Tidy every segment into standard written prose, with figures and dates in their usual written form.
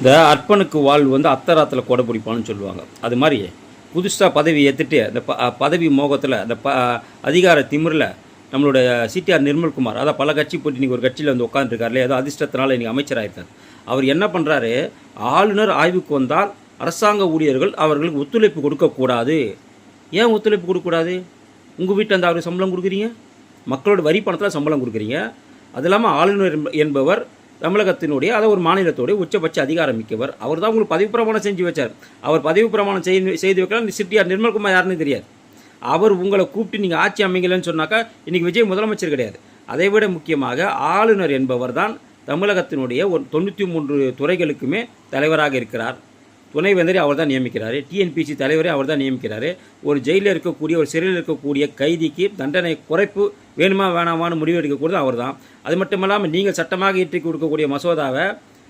இந்த அர்ப்பனுக்கு வாழ் வந்து அத்தராத்தில் கொடை பிடிப்பான்னு சொல்லுவாங்க. அது மாதிரி புதுசாக பதவி ஏற்றுட்டு அந்த பதவி மோகத்தில் அந்த அதிகார திமிரில் நம்மளுடைய சிடிஆர் நிர்மல்குமார், அதான் பல கட்சி போட்டு இன்றைக்கி ஒரு கட்சியில் வந்து உட்காந்துருக்காருல, ஏதோ அதிர்ஷ்டத்தினால இன்றைக்கி அமைச்சராகிருக்கார். அவர் என்ன பண்ணுறாரு, ஆளுநர் ஆய்வுக்கு வந்தால் அரசாங்க ஊழியர்கள் அவர்களுக்கு ஒத்துழைப்பு கொடுக்கக்கூடாது. ஏன் ஒத்துழைப்பு கொடுக்கக்கூடாது? உங்கள் வீட்டில் அந்த அவருக்கு சம்பளம் கொடுக்குறீங்க, மக்களோட வரி பணத்தில் சம்பளம் கொடுக்குறீங்க. அது இல்லாமல் ஆளுநர் என்பவர் தமிழகத்தினுடைய ஒரு மாநிலத்தோடைய உச்சபட்ச அதிகாரம் மிக்கவர். அவர் தான் உங்களுக்கு பதவி பிரமாணம் செஞ்சு வச்சார். அவர் பதவி பிரமாணம் செய்து வைக்கலாம். இந்த சிடிஆர் நிர்மல்குமார் யாருன்னு தெரியாது. அவர் உங்களை கூப்பிட்டு நீங்கள் ஆட்சி அமைங்கலன்னு சொன்னாக்கா இன்றைக்கி விஜய் முதலமைச்சர் கிடையாது. அதை விட முக்கியமாக ஆளுநர் என்பவர் தான் தமிழகத்தினுடைய ஒரு 93 துறைகளுக்குமே தலைவராக இருக்கிறார். துணைவேந்தரை அவர் தான் நியமிக்கிறார். டிஎன்பிசி தலைவரை அவர் தான் நியமிக்கிறார். ஒரு ஜெயிலில் இருக்கக்கூடிய ஒரு சிறையில் இருக்கக்கூடிய கைதிக்கு தண்டனை குறைப்பு வேணுமா வேணாமான்னு முடிவு எடுக்கக்கூடியது அவர் தான். அது மட்டும் இல்லாமல் நீங்கள் சட்டமாக இயற்றி கொடுக்கக்கூடிய மசோதாவை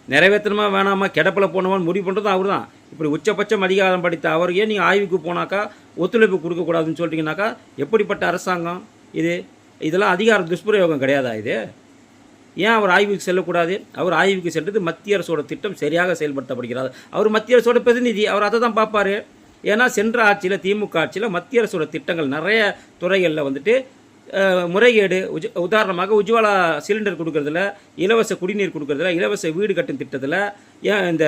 நிறைவேற்றணுமா வேணாமா கிடப்பில் போனவான்னு முடிவு பண்ணுறதும் அவர் தான். இப்படி உச்சபட்சம் அதிகாரம் படித்த அவரையே நீங்கள் ஆய்வுக்கு போனாக்கா ஒத்துழைப்பு கொடுக்கக்கூடாதுன்னு சொல்லிட்டீங்கன்னாக்கா எப்படிப்பட்ட அரசாங்கம் இது? இதெல்லாம் அதிகார துஷ்பிரயோகம் கிடையாதா இது? ஏன் அவர் ஆய்வுக்கு செல்லக்கூடாது? அவர் ஆய்வுக்கு சென்றது மத்திய அரசோட திட்டம் சரியாக செயல்படுத்தப்படுகிறது. அவர் மத்திய அரசோட பிரதிநிதி, அவர் அதை தான் பார்ப்பார். ஏன்னா சென்ற ஆட்சியில் திமுக ஆட்சியில் மத்திய அரசோட திட்டங்கள் நிறைய துறைகளில் வந்துட்டு முறைகேடு, உதாரணமாக உஜ்வாலா சிலிண்டர் கொடுக்கறதுல, இலவச குடிநீர் கொடுக்கறதுல, இலவச வீடு கட்டும் திட்டத்தில், ஏன் இந்த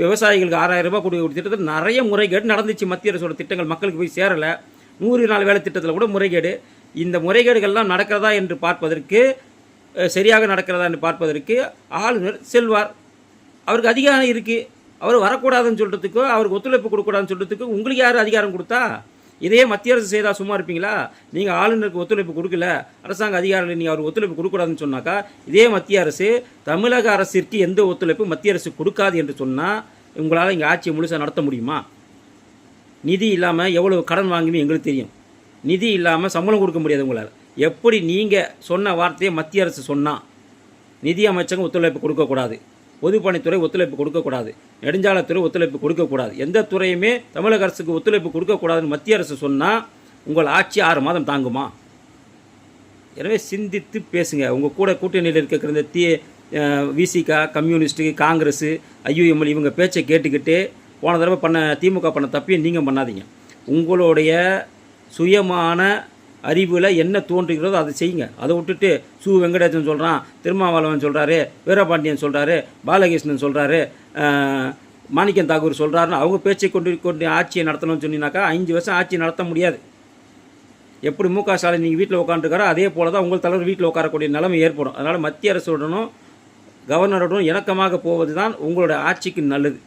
விவசாயிகளுக்கு 6000 ரூபாய் கொடுக்க திட்டத்தில் நிறைய முறைகேடு நடந்துச்சு. மத்திய அரசோட திட்டங்கள் மக்களுக்கு போய் சேரலை. 100 நாள் வேலை திட்டத்தில் கூட முறைகேடு. இந்த முறைகேடுகள்லாம் நடக்கிறதா என்று பார்ப்பதற்கு, சரியாக நடக்கிறதா என்று பார்ப்பதற்கு ஆளுநர் செல்வார். அவருக்கு அதிகாரம் இருக்குது. அவர் வரக்கூடாதுன்னு சொல்கிறதுக்கோ அவருக்கு ஒத்துழைப்பு கொடுக்கூடாதுன்னு சொல்கிறதுக்கு உங்களுக்கு யார் அதிகாரம் கொடுத்தா? இதையே மத்திய அரசு செய்தால் சும்மா இருப்பீங்களா? நீங்கள் ஆளுநருக்கு ஒத்துழைப்பு கொடுக்கல, அரசாங்க அதிகாரிகள் நீங்கள் அவருக்கு ஒத்துழைப்பு கொடுக்கூடாதுன்னு சொன்னாக்கா, இதே மத்திய அரசு தமிழக அரசிற்கு எந்த ஒத்துழைப்பு மத்திய அரசு கொடுக்காது என்று சொன்னால் உங்களால் இங்கே ஆட்சியை முழுசாக நடத்த முடியுமா? நிதி இல்லாமல் எவ்வளோ கடன் வாங்குவீங்க எங்களுக்கு தெரியும். நிதி இல்லாமல் சம்பளம் கொடுக்க முடியாது உங்களால். எப்படி நீங்கள் சொன்ன வார்த்தையை மத்திய அரசு சொன்னால் நிதி அமைச்சகம் ஒத்துழைப்பு கொடுக்கக்கூடாது, பொதுப்பணித்துறை ஒத்துழைப்பு கொடுக்கக்கூடாது, நெடுஞ்சாலைத்துறை ஒத்துழைப்பு கொடுக்கக்கூடாது, எந்த துறையுமே தமிழக அரசுக்கு ஒத்துழைப்பு கொடுக்கக்கூடாதுன்னு மத்திய அரசு சொன்னால் உங்கள் ஆட்சி 6 மாதம் தாங்குமா? எனவே சிந்தித்து பேசுங்க. உங்கள் கூட கூட்டணியில் இருக்கிற இந்த விசிகா, கம்யூனிஸ்ட்டு, காங்கிரஸ், ஐயுஎம்எல் இவங்க பேச்சை கேட்டுக்கிட்டு போன தடவை திமுக பண்ண தப்பையும் நீங்கள் பண்ணாதீங்க. உங்களுடைய சுயமான அறிவில் என்ன தோன்றுகிறதோ அதை செய்யுங்க. அதை விட்டுட்டு வெங்கடேசன் சொல்கிறான், திருமாவளவன் சொல்கிறாரு, வீரபாண்டியன் சொல்கிறாரு, பாலகிருஷ்ணன் சொல்கிறாரு, மாணிக்கம் தாக்கூர் சொல்கிறாருன்னு அவங்க பேச்சை கொண்டு ஆட்சியை நடத்தணும்னு சொன்னீங்கன்னாக்கா 5 வருஷம் ஆட்சி நடத்த முடியாது. எப்படி முக ஸ்டாலின் நீங்கள் வீட்டில் உட்காந்துருக்காரோ அதே போல தான் உங்கள் தலைவர் வீட்டில் உட்காரக்கூடிய நிலைமை ஏற்படும். அதனால் மத்திய அரசுடனும் கவர்னருடனும் இணக்கமாக போவது தான் உங்களோட ஆட்சிக்கு நல்லது.